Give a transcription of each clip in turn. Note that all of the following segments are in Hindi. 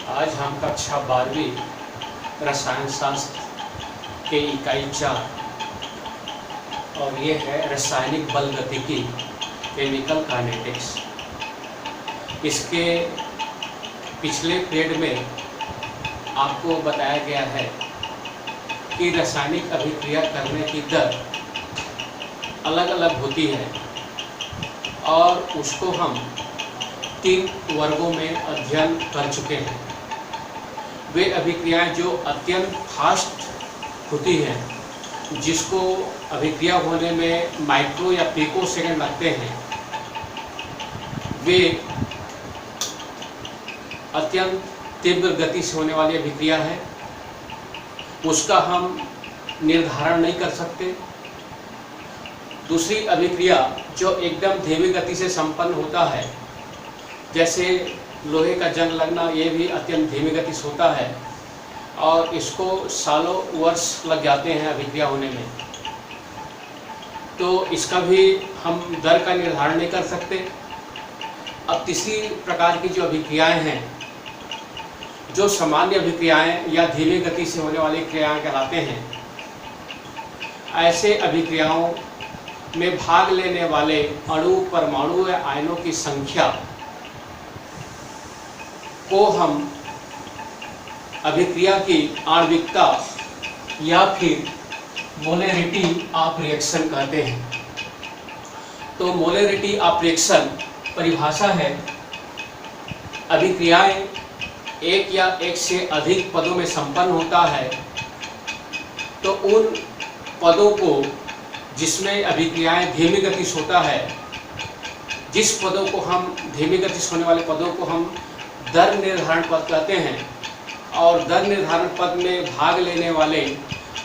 आज हम कक्षा 12वीं रसायन शास्त्र के इकाई 4 और ये है रासायनिक बल गतिकी केमिकल काइनेटिक्स। इसके पिछले पीरियड में आपको बताया गया है कि रासायनिक अभिक्रिया करने की दर अलग अलग होती है और उसको हम 3 वर्गों में अध्ययन कर चुके हैं। वे अभिक्रियाएं जो अत्यंत फास्ट होती हैं, जिसको अभिक्रिया होने में माइक्रो या पिको सेकंड लगते हैं, वे अत्यंत तीव्र गति से होने वाली अभिक्रिया है। उसका हम निर्धारण नहीं कर सकते। दूसरी अभिक्रिया जो एकदम धीमी गति से संपन्न होता है, जैसे लोहे का जंग लगना, ये भी अत्यंत धीमी गति से होता है और इसको सालों वर्ष लग जाते हैं अभिक्रिया होने में, तो इसका भी हम दर का निर्धारण नहीं कर सकते। अब तीसरी प्रकार की जो अभिक्रियाएं हैं, जो सामान्य अभिक्रियाएं या धीमी गति से होने वाली क्रियाएं कहलाते हैं, ऐसे अभिक्रियाओं में भाग लेने वाले अणु, परमाणु या आयनों की संख्या को हम अभिक्रिया की आणविकता या फिर मोलैरिटी ऑफ रिएक्शन कहते हैं। तो मोलैरिटी ऑफ रिएक्शन परिभाषा है, अभिक्रियाएं एक या एक से अधिक पदों में संपन्न होता है तो उन पदों को जिसमें अभिक्रियाएं धीमी गति से होता है, जिस पदों को हम धीमी गति से होने वाले पदों को हम दर निर्धारण पद कहते हैं, और दर निर्धारण पद में भाग लेने वाले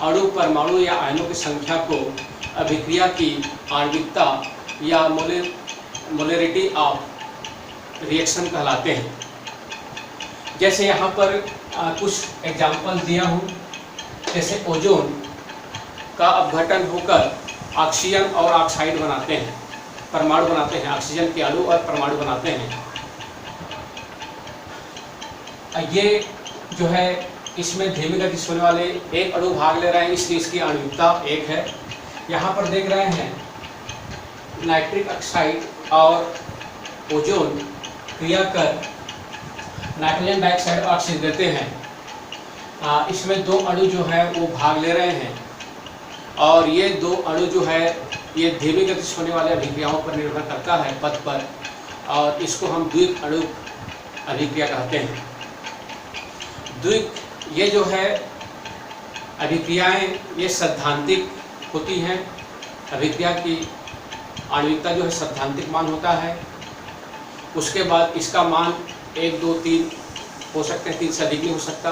अणु, परमाणु या आयनों की संख्या को अभिक्रिया की आणविकता या मोलैरिटी ऑफ रिएक्शन कहलाते हैं। जैसे यहाँ पर कुछ एग्जाम्पल दिया हूँ। जैसे ओजोन का अपघटन होकर ऑक्सीजन और ऑक्साइड बनाते हैं, परमाणु बनाते हैं, ऑक्सीजन के अणु और परमाणु बनाते हैं। ये जो है, इसमें धीमी गति से होने वाले एक अणु भाग ले रहे हैं, इसलिए इसकी आणविकता 1 है। यहाँ पर देख रहे हैं नाइट्रिक ऑक्साइड और ओजोन क्रिया कर नाइट्रोजन डाइऑक्साइड और ऑक्सीजन देते हैं। इसमें 2 अणु जो है वो भाग ले रहे हैं और ये 2 अणु जो है ये धीमी गति से होने वाले अभिक्रियाओं पर निर्भर करता है, पद पर, और इसको हम द्विक अणु अभिक्रिया कहते हैं। द्विक ये जो है अभिक्रियाएं, ये सैद्धांतिक होती हैं। अभिक्रिया की आणविकता जो है सैद्धांतिक मान होता है। उसके बाद इसका मान 1, 2, 3 हो सकते हैं, 3 से अधिक नहीं हो सकता,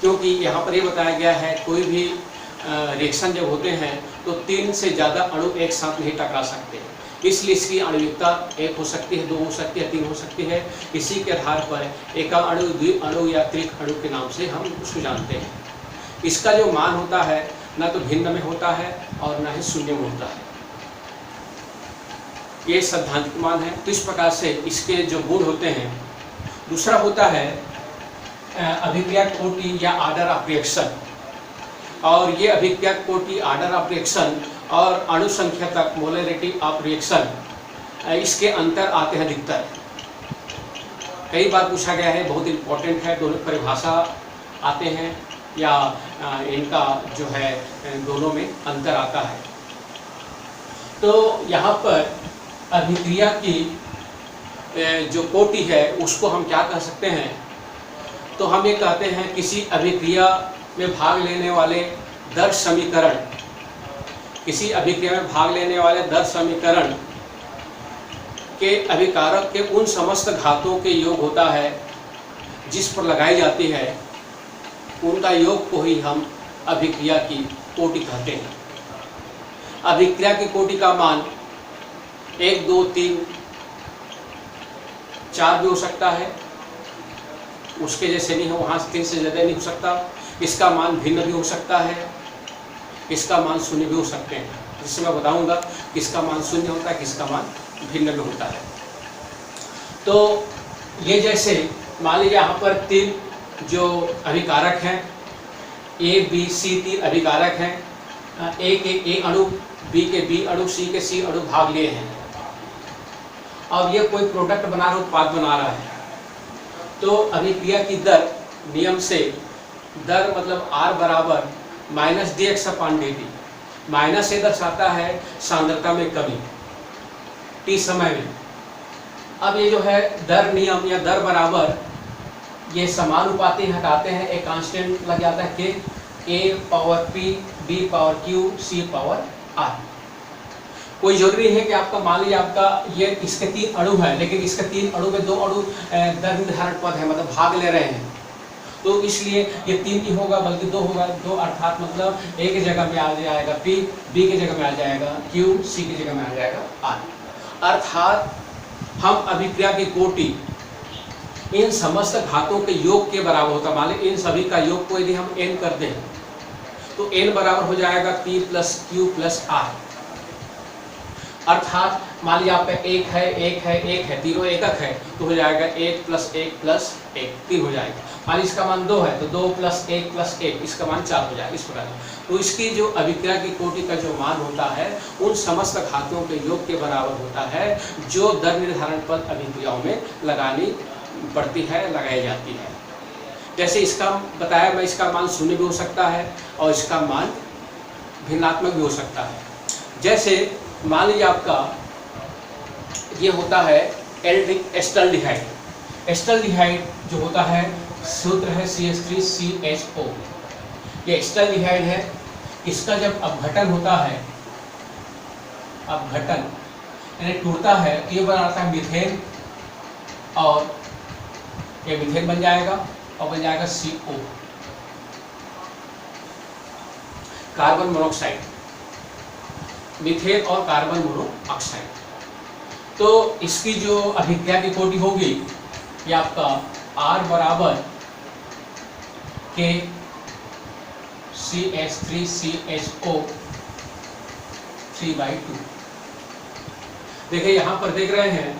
क्योंकि यहाँ पर ये बताया गया है कोई भी रिएक्शन जब होते हैं तो 3 से ज़्यादा अणु एक साथ नहीं टकरा सकते, इसलिए इसकी आणविकता 1 हो सकती है, 2 हो सकती है, 3 हो सकती है। इसी के आधार पर एका अणु, द्वि अणु या त्रिक अणु के नाम से हम उसको जानते हैं। इसका जो मान होता है ना तो भिन्न में होता है और ना ही शून्य में होता है, ये सैद्धांतिक मान है। तो इस प्रकार से इसके जो गुण होते हैं। दूसरा होता है अभिक्रिया कोटि या आर्डर ऑफ रिएक्शन, और ये अभिक्रिया कोटि, आर्डर ऑफ रिएक्शन और अणु संख्या तक मोलैरिटी ऑफ रिएक्शन, इसके अंतर आते हैं अधिकतर। कई बार पूछा गया है, बहुत इम्पोर्टेंट है, दोनों परिभाषा आते हैं या इनका जो है दोनों में अंतर आता है। तो यहाँ पर अभिक्रिया की जो कोटि है उसको हम क्या कह सकते हैं, तो हम ये कहते हैं किसी अभिक्रिया में भाग लेने वाले दर समीकरण, किसी अभिक्रिया में भाग लेने वाले दर समीकरण के अभिकारक के उन समस्त घातों के योग होता है जिस पर लगाई जाती है, उनका योग को ही हम अभिक्रिया की कोटि कहते हैं। अभिक्रिया की कोटि का मान 1, 2, 3, 4 भी हो सकता है, उसके जैसे नहीं हो, वहाँ 3 से ज़्यादा नहीं हो सकता। इसका मान भिन्न भी हो सकता है, इसका मान शून्य भी हो सकते हैं, जिससे मैं बताऊंगा किसका मान शून्य होता है, किसका मान भिन्न भी होता है। तो ये जैसे मान लीजिए यहाँ पर 3 जो अभिकारक हैं, ए बी सी 3 अभिकारक हैं, ए के ए अणु, बी के बी अणु, सी के सी अणु भाग लिए हैं। अब ये कोई प्रोडक्ट बना रहा है, उत्पाद बना रहा है, तो अभिक्रिया की दर नियम से, दर मतलब R बराबर माइनस dx/dt, माइनस से दर्शाता है सांद्रता में कमी t समय में। अब ये जो है दर नियम या दर बराबर, ये समानुपाती हटाते हैं, एक कांस्टेंट लग जाता है k, a power p, b power q, c power r। कोई जरूरी है कि आपका, मान लीजिए आपका ये इसके 3 अणु है, लेकिन इसके 3 अणु में 2 अणु दर निर्धारण पद है, मतलब भाग ले रहे हैं, तो इसलिए ये 3 नहीं होगा बल्कि 2 होगा। 2 अर्थात मतलब a की जगह में आ जाएगा p, b की जगह में आ जाएगा q, c की जगह में आ जाएगा r। अर्थात हम अभिक्रिया की कोटि इन समस्त घातों के योग के बराबर होता है। मान लीजिए इन सभी का योग को यदि हम n कर दें तो n बराबर हो जाएगा p plus q plus r। अर्थात मान लीजिए आपका 1 है, 1 है, 1 है, तीनों एकक है, तो हो जाएगा 1 प्लस 1 प्लस 1, 3 हो जाएगा। मान लीजिए इसका मान 2 है, तो 2 प्लस 1 प्लस 1, इसका मान 4 हो जाएगा। इस प्रकार तो इसकी जो अभिक्रिया की कोटि का जो मान होता है उन समस्त घातों के योग के बराबर होता है, जो दर निर्धारण पद अभिक्रियाओं में लगानी पड़ती है, लगाई जाती है। जैसे इसका बताया मैं, इसका मान 0 भी हो सकता है और इसका मान भिन्नात्मक भी हो सकता है। जैसे मान लीजिए आपका ये होता है एस्टल्डिहाइड। एस्टल्डिहाइड जो होता है, सूत्र है CH3CHO। ये एस्टल्डिहाइड है, इसका जब अपघटन होता है, अपघटन यानी टूटता है, तो ये बनाता है मीथेन, और ये मीथेन बन जाएगा और बन जाएगा CO, कार्बन मोनोऑक्साइड, मीथेन और कार्बन मोनोऑक्साइड। तो इसकी जो अभिक्रिया की कोटि होगी ये आपका R बराबर K CH3CHO 3/2। देखिए यहाँ पर देख रहे हैं,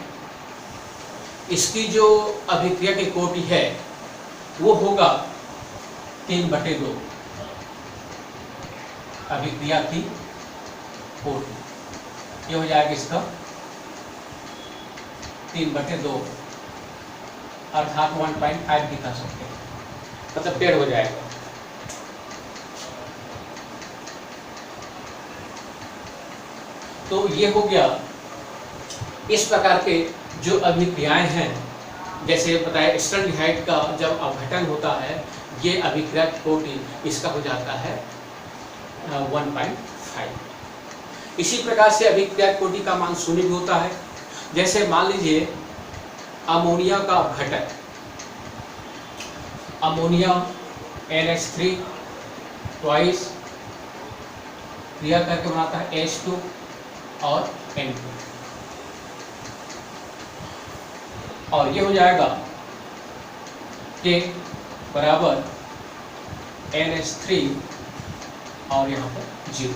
इसकी जो अभिक्रिया की कोटि है वो होगा 3/2 अभिक्रिया की कोटि। ये हो जाएगा इसका 3/2, अर्थात 1.5 दिखा सकते हैं, मतलब 1.5 हो जाएगा। तो ये हो गया इस प्रकार के जो अभिक्रियाएं हैं। जैसे बताया एस्टल्डिहाइड का जब अपघटन होता है, ये अभिक्रिया की कोटि इसका हो जाता है 1.5। इसी प्रकार से अभिक्रिया कोटि का मान 0 भी होता है। जैसे मान लीजिए अमोनिया का अपघटन, अमोनिया NH3 ट्वाइस क्रिया करके बनाता है H2 और N2, और ये हो जाएगा K बराबर NH3 और यहाँ पर 0।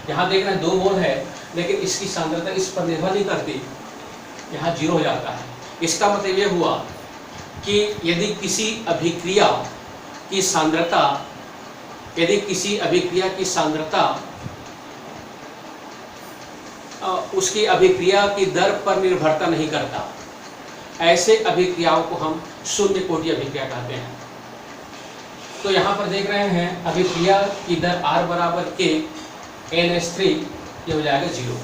यहाँ देख रहे हैं 2 मोल है, लेकिन इसकी सांद्रता इस पर निर्भर नहीं करती, यहाँ 0 हो जाता है। इसका मतलब ये हुआ कि यदि किसी अभिक्रिया की सांद्रता, यदि किसी अभिक्रिया की सांद्रता उसकी अभिक्रिया की दर पर निर्भरता नहीं करता, ऐसे अभिक्रियाओं को हम शून्य कोटि अभिक्रिया कहते हैं। तो यहाँ पर देख रहे हैं अभिक्रिया की दर R बराबर K NH3, ये हो जाएगा 0।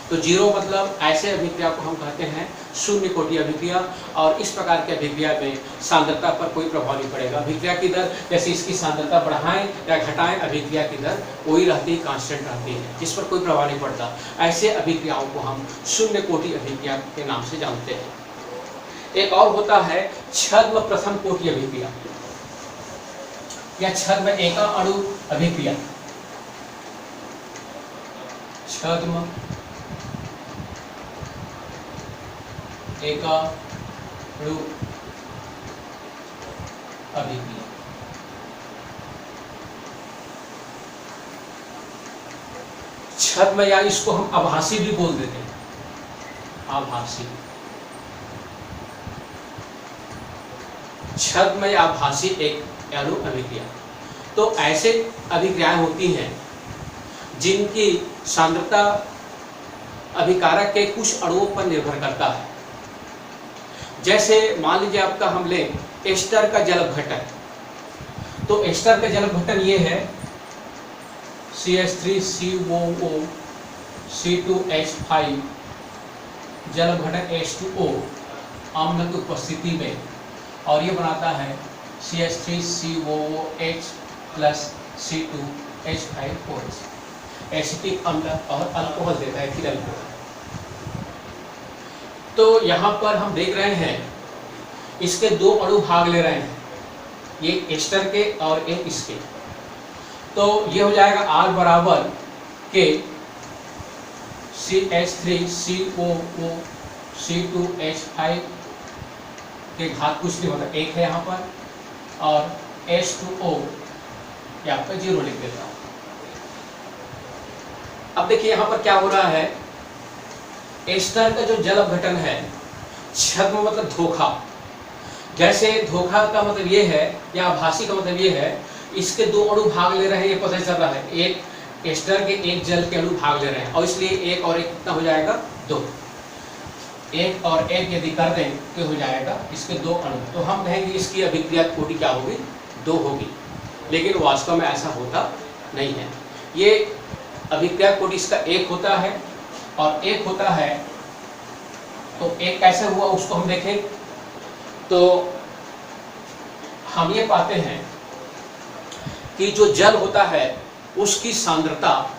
तो 0 मतलब ऐसे अभिक्रिया को हम कहते हैं शून्य कोटि अभिक्रिया, और इस प्रकार की अभिक्रिया में सांद्रता पर कोई प्रभाव नहीं पड़ेगा। अभिक्रिया की दर जैसे इसकी सांद्रता बढ़ाएं या घटाएं, अभिक्रिया की दर वही रहती है, कांस्टेंट रहती है, जिस पर कोई प्रभाव नहीं पड़ता। ऐसे अभिक्रियाओं को हम शून्य कोटि अभिक्रिया के नाम से जानते हैं। एक और होता है छद्म प्रथम कोटि अभिक्रिया या छद्म एका अणु अभिक्रिया। छद्म एका अणु अभिक्रिया। छद्म या इसको हम आभासी भी बोल देते हैं, आभासी। छद्म या आभासी एक अणु अभिक्रिया। तो ऐसे अभिक्रियाएं होती हैं जिनकी सांद्रता अभिकारक के कुछ अणुओं पर निर्भर करता है। जैसे मान लीजिए आपका हम लें एस्टर का जल अपघटन, तो एस्टर का जल अपघटन ये है CH3COO C2H5 जल अपघटन H2O अम्ल की उपस्थिति में, और ये बनाता है CH3COOH प्लस C2H5OH, एसिटिक अम्ल और अल्कोहल देता है, एथिल अल्कोहल। तो यहाँ पर हम देख रहे हैं इसके दो अणु भाग ले रहे हैं, ये एस्टर के और एक इसके। तो ये हो जाएगा R बराबर के CH3COO C2H5 के घात कुछ नहीं होता, एक है यहाँ पर, और H2O ये आपका 0 लिख देता हूँ। अब देखिए यहाँ पर क्या हो रहा है, एस्टर का जो जल अपघटन है, छद्म मतलब धोखा, जैसे धोखा का मतलब ये है या आभासी का मतलब ये है, इसके दो अणु भाग ले रहे हैं, ये पता चल रहा है, एक एस्टर के एक जल के अणु भाग ले रहे हैं, और इसलिए एक और एक कितना हो जाएगा 2, एक और एक यदि कर दें तो हो जाएगा इसके दो अणु। तो हम कहेंगे इसकी अभिक्रिया कोटि क्या होगी, 2 होगी, लेकिन वास्तव में ऐसा होता नहीं है। ये अभिक्रिया कोटि इसका एक होता है और एक होता है, तो एक कैसे हुआ उसको हम देखें तो हम ये पाते हैं कि जो जल होता है उसकी सांद्रता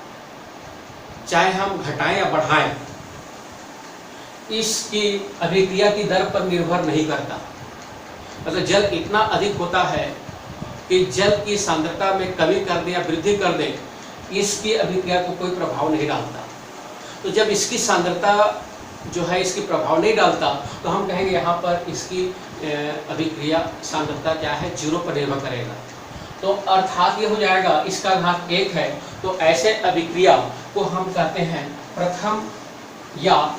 चाहे हम घटाएं या बढ़ाएं, इसकी अभिक्रिया की दर पर निर्भर नहीं करता। मतलब जल इतना अधिक होता है कि जल की सांद्रता में कमी कर दें या वृद्धि कर दें, इसकी अभिक्रिया को कोई प्रभाव नहीं डालता। तो जब इसकी सांद्रता जो है इसकी प्रभाव नहीं डालता, तो हम कहेंगे यहाँ पर इसकी अभिक्रिया सांद्रता क्या है, 0 पर निर्भर करेगा। तो अर्थात ये हो जाएगा इसका घात 1 है, तो ऐसे अभिक्रिया को हम कहते हैं प्रथम या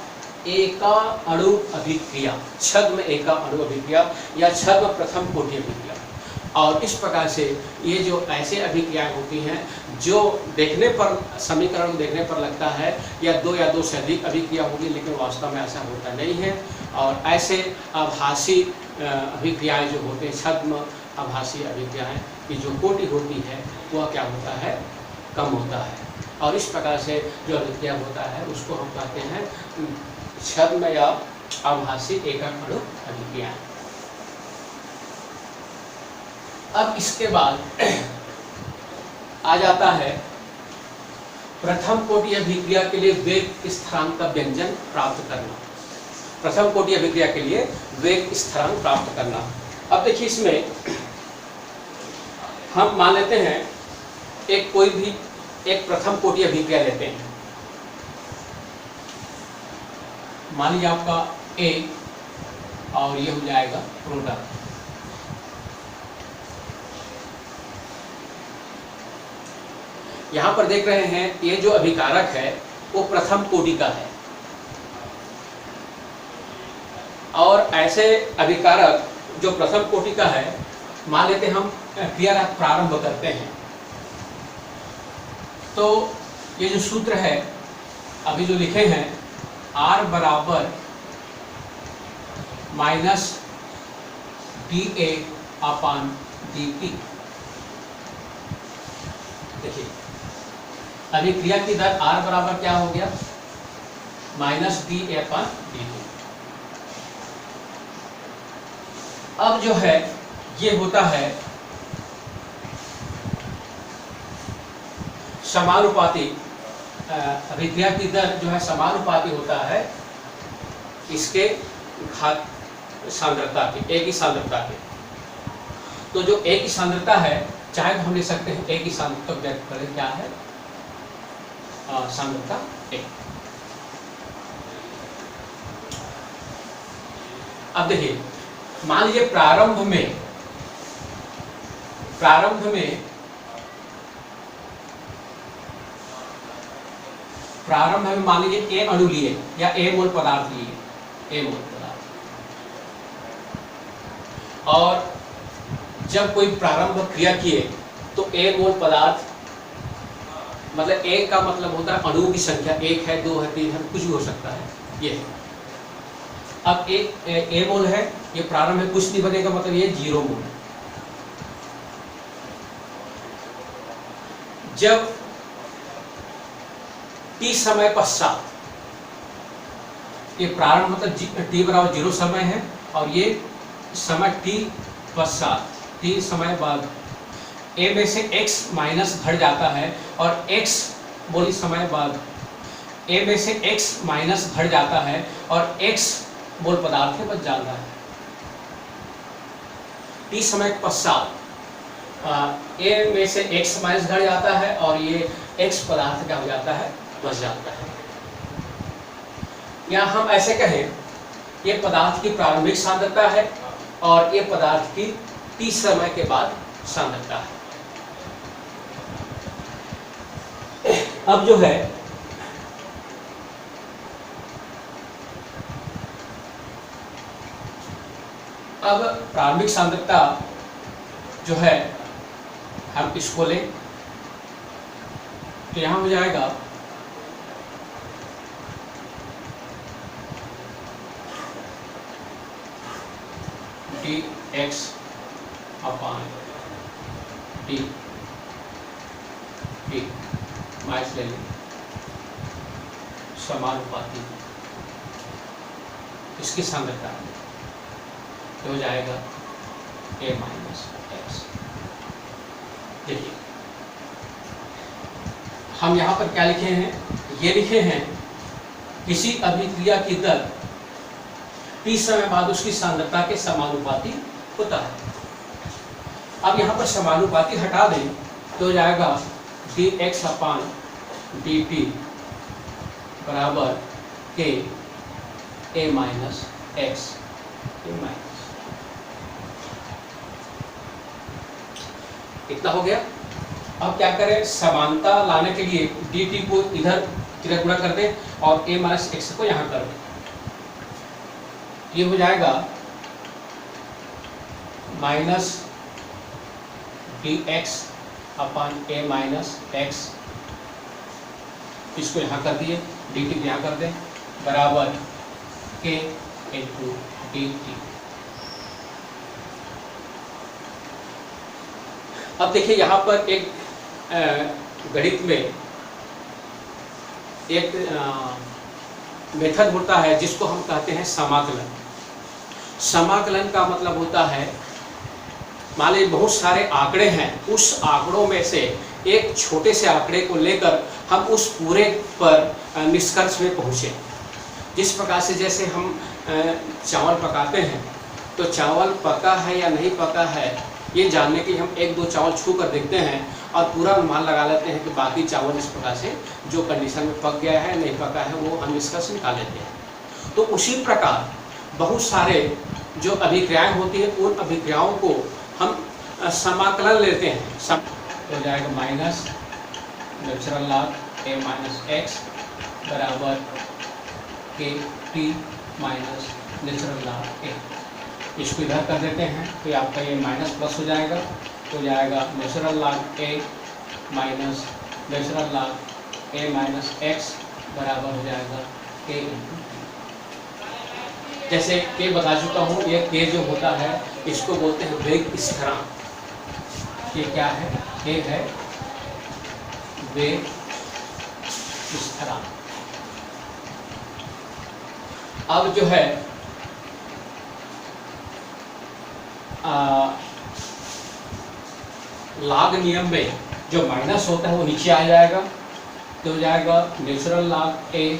एका अणु अभिक्रिया, छद्म एका अणु अभिक्रिया या छद्म प्रथम कोटि अभिक्रिया। और इस प्रकार से ये जो ऐसे अभिक्रियाएं होती हैं जो देखने पर, समीकरण देखने पर लगता है या 2 या 2 से अधिक अभिक्रिया होगी, लेकिन वास्तव में ऐसा होता नहीं है। और ऐसे आभासी अभिक्रियाएं जो होते हैं, छद्म आभासी अभिक्रियाएं की जो कोटि होती है वह क्या होता है, कम होता है। और इस प्रकार से जो अभिक्रिया होता है उसको हम कहते हैं छद्म या आभासी एकक अणु अभिक्रियाएं। अब इसके बाद आ जाता है प्रथम कोटि अभिक्रिया के लिए वेग स्थिरांक का व्यंजन प्राप्त करना। प्रथम कोटि अभिक्रिया के लिए वेग स्थिरांक प्राप्त करना। अब देखिए इसमें हम मान लेते हैं एक कोई भी एक प्रथम कोटि अभिक्रिया लेते हैं, मान लीजिए आपका A और ये हो जाएगा प्रोडक्ट। यहाँ पर देख रहे हैं ये जो अभिकारक है वो प्रथम कोटि का है, और ऐसे अभिकारक जो प्रथम कोटि का है, मान लेते हैं हम क्रिया प्रारंभ करते हैं, तो ये जो सूत्र है अभी जो लिखे हैं R बराबर -dA/dt। देखिए अभिक्रिया की दर R बराबर क्या हो गया, -dA/dt। अब जो है ये होता है समानुपाती, अभिक्रिया की दर जो है समानुपाती होता है इसके घात सांद्रता के, एक ही सांद्रता के। तो जो एक ही सांद्रता है, चाहे तो हम ले सकते हैं एक ही सांद्रता व्यक्त करें, क्या है सांद्रता 1। अब देखिए मान लीजिए प्रारंभ में मान लीजिए A अणु लिए या A मोल पदार्थ लिए, A मोल पदार्थ, और जब कोई प्रारंभ क्रिया किए तो ए मोल पदार्थ, मतलब ए का मतलब होता है अणुओं की संख्या, 1 है 2 है 3 है, कुछ भी हो सकता है, ये है। अब ए मोल है, ये प्रारंभ में कुछ नहीं बनेगा, मतलब ये 0 मोल है। जब टी समय पश्चात, ये प्रारंभ मतलब टी बराबर 0 समय है, और ये समय टी पश्चात, टी समय बाद ए में से x माइनस घट जाता है, और x बोली समय बाद ए में से x माइनस घट जाता है, और x मोल पदार्थ में बच जाता है। टी समय पश्चात ए में से x माइनस घट जाता है, और ये x पदार्थ क्या हो जाता है, बच जाता है। या हम ऐसे कहें, ये पदार्थ की प्रारंभिक सांद्रता है और ये पदार्थ की t समय के बाद सांद्रता है। अब जो है अब प्रारंभिक सांद्रता जो है हम इसको लें तो यहां हो जाएगा dx अपान dt माइनस ले लें समानुपाती, इसकी सांद्रता तो हो जाएगा a माइनस एक्स। देखिए हम यहाँ पर क्या लिखे हैं, ये लिखे हैं किसी अभिक्रिया की दर t समय बाद उसकी सांद्रता के समानुपाती होता है। अब यहाँ पर समानुपाती हटा दें तो हो जाएगा dx अपान dt बराबर के a माइनस एक्स, इतना हो गया। अब क्या करें, समानता लाने के लिए dt को इधर गुणा कर दें और a माइनस एक्स को यहाँ कर दें। ये हो जाएगा minus dx upon a minus x, इसको यहाँ कर दिए, dt को यहाँ कर दें बराबर k इंटू dt। अब देखिए यहाँ पर एक गणित में एक मेथड होता है जिसको हम कहते हैं समाकलन। समाकलन का मतलब होता है, मान लीजिए बहुत सारे आंकड़े हैं, उस आंकड़ों में से एक छोटे से आंकड़े को लेकर हम उस पूरे पर निष्कर्ष में पहुँचे। जिस प्रकार से जैसे हम चावल पकाते हैं तो चावल पका है या नहीं पका है ये जानने के हम एक दो चावल छू कर देखते हैं और पूरा अनुमान लगा लेते हैं कि बाकी चावल इस प्रकार से जो कंडीशन में पक गया है नहीं पका है वो हम निष्कर्ष निकाल लेते हैं। तो उसी प्रकार बहुत सारे जो अभिक्रियाएं होती हैं उन अभिक्रियाओं को हम समाकलन लेते हैं। तो हो जाएगा minus natural log a minus x बराबर के T minus natural log a। इसको इधर कर देते हैं तो आपका ये माइनस प्लस हो जाएगा, तो हो जाएगा natural log a minus natural log a minus x बराबर हो जाएगा k इंटू। जैसे k बता चुका हूँ, ये k जो होता है इसको बोलते हैं वेग स्थिरांक। ये क्या है, k है वेग स्थिरांक। अब जो है लॉग नियम में जो माइनस होता है वो नीचे आ जाएगा, तो हो जाएगा नेचुरल लॉग a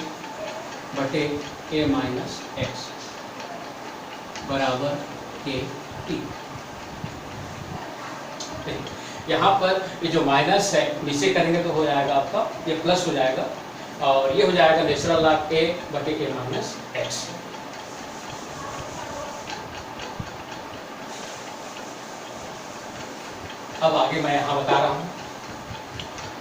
बटे a माइनस एक्स बराबर के टी। यहाँ पर ये जो माइनस है नीचे करेंगे तो हो जाएगा आपका ये प्लस हो जाएगा और ये हो जाएगा नेचुरल लॉग a बटे a माइनस एक्स। अब आगे मैं यहाँ बता रहा हूँ।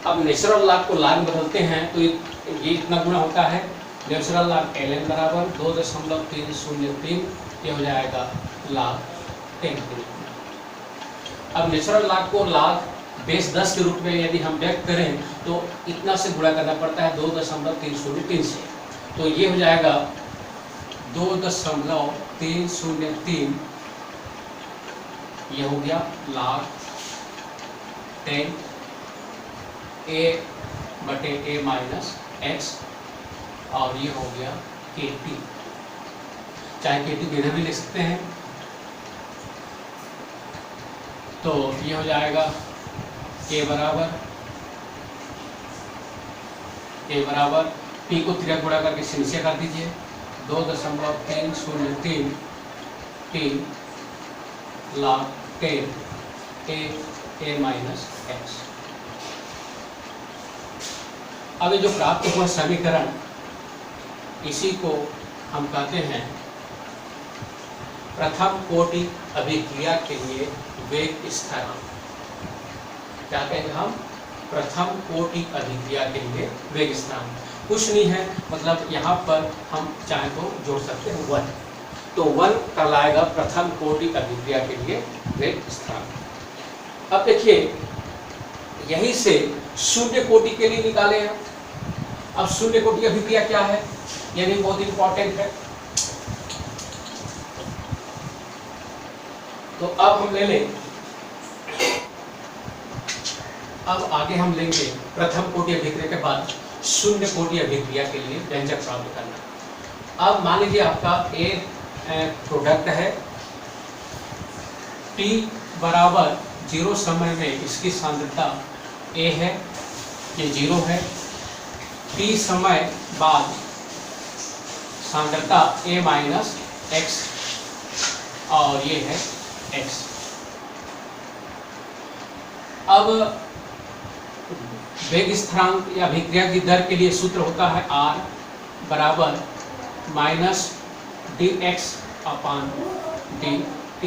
अब नेचुरल लॉग को लॉग बदलते हैं तो ये इतना गुना होता है, नेचुरल लॉग ln बराबर 2.303, ये हो जाएगा लॉग 10 के रूप में। अब नेचुरल लॉग को लॉग बेस 10 के रूप में यदि हम व्यक्त करें तो इतना से गुणा करना पड़ता है 2.303 से। तो ये हो जाएगा 2.303, ये हो गया log 10 a/a माइनस x, और ये हो गया kt, चाहे kt बिना भी लिख सकते हैं। तो ये हो जाएगा k बराबर p को 3 गुणा करके सिंसिया कर दीजिए, 2.303 t log 10 a minus x। अब ये जो प्राप्त हुआ समीकरण, इसी को हम कहते हैं प्रथम कोटि अभिक्रिया के लिए वेग स्थिरांक। क्या कहेंगे हम? प्रथम कोटि अभिक्रिया के लिए वेग स्थिरांक। कुछ नहीं है, मतलब यहाँ पर हम चाहे तो जोड़ सकते हैं 1, तो 1 कहलाएगा प्रथम कोटि अभिक्रिया के लिए वेग स्थिरांक। अब देखिए यहीं से शून्य कोटि के लिए निकाले हैं। अब शून्य कोटि अभिक्रिया क्या है, यह भी बहुत इंपॉर्टेंट है। तो अब हम ले लें, अब आगे हम लेंगे प्रथम कोटि अभिक्रिया के बाद शून्य कोटि अभिक्रिया के लिए व्यंजक प्राप्त करना। अब मान लीजिए आपका ए प्रोडक्ट है, t बराबर 0 समय में इसकी सांद्रता a है, ये 0 है। t समय बाद सांद्रता a माइनस x, और ये है x। अब वेग स्थिरांक या अभिक्रिया की दर के लिए सूत्र होता है r बराबर माइनस dx अपान dt।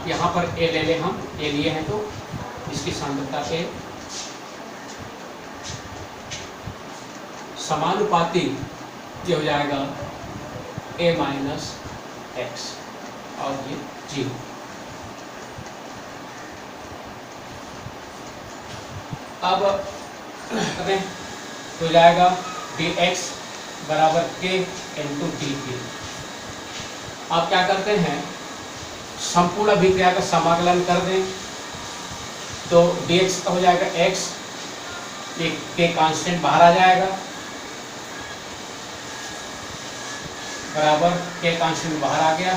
यहाँ पर a ले लें, हम a लिए हैं तो इसकी सांद्रता a, समानुपाती ये हो जाएगा a माइनस x, और ये 0। अब करें तो जाएगा dx बराबर k इंटू dt। आप क्या करते हैं, संपूर्ण अभिक्रिया का समाकलन कर दें, तो dx का हो जाएगा x, एक k कांस्टेंट बाहर आ जाएगा, बराबर k कांस्टेंट बाहर आ गया,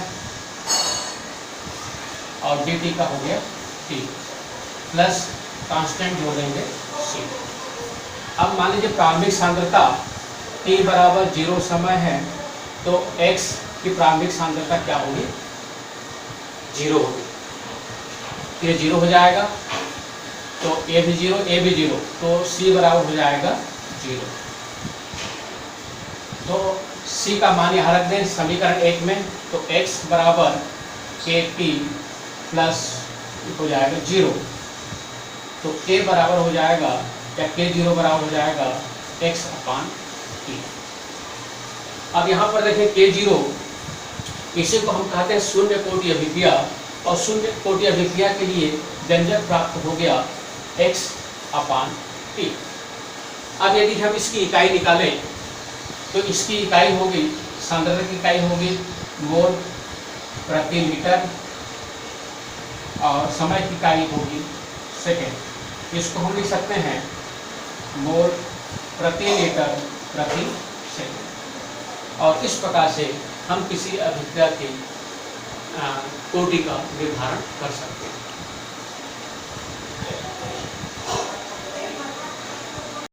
और dt का हो गया t, प्लस कांस्टेंट जोड़ देंगे c। अब मान लीजिए प्रारंभिक सांद्रता t बराबर 0 समय है, तो x की प्रारंभिक सांद्रता क्या होगी? 0 होगी। ये 0 हो जाएगा, तो a भी 0, a भी 0, तो c बराबर हो जाएगा 0। तो c का मान यहाँ रख दें समीकरण 1 में, तो x बराबर kt प्लस हो जाएगा 0, तो k बराबर हो जाएगा, या k0 बराबर हो जाएगा x अपान t। अब यहाँ पर देखें k0, इसी को हम कहते हैं शून्य कोटि अभिक्रिया, और शून्य कोटि अभिक्रिया के लिए व्यंजक प्राप्त हो गया x अपान t। अब यदि हम इसकी इकाई निकालें, तो इसकी इकाई होगी, सांद्रता की इकाई होगी मोल प्रति लीटर, और समय की इकाई होगी सेकेंड। इसको हम लिख सकते हैं मोल प्रति लीटर प्रति सेकेंड। और इस प्रकार से हम किसी अभिक्रिया की कोटि का निर्धारण कर सकते हैं।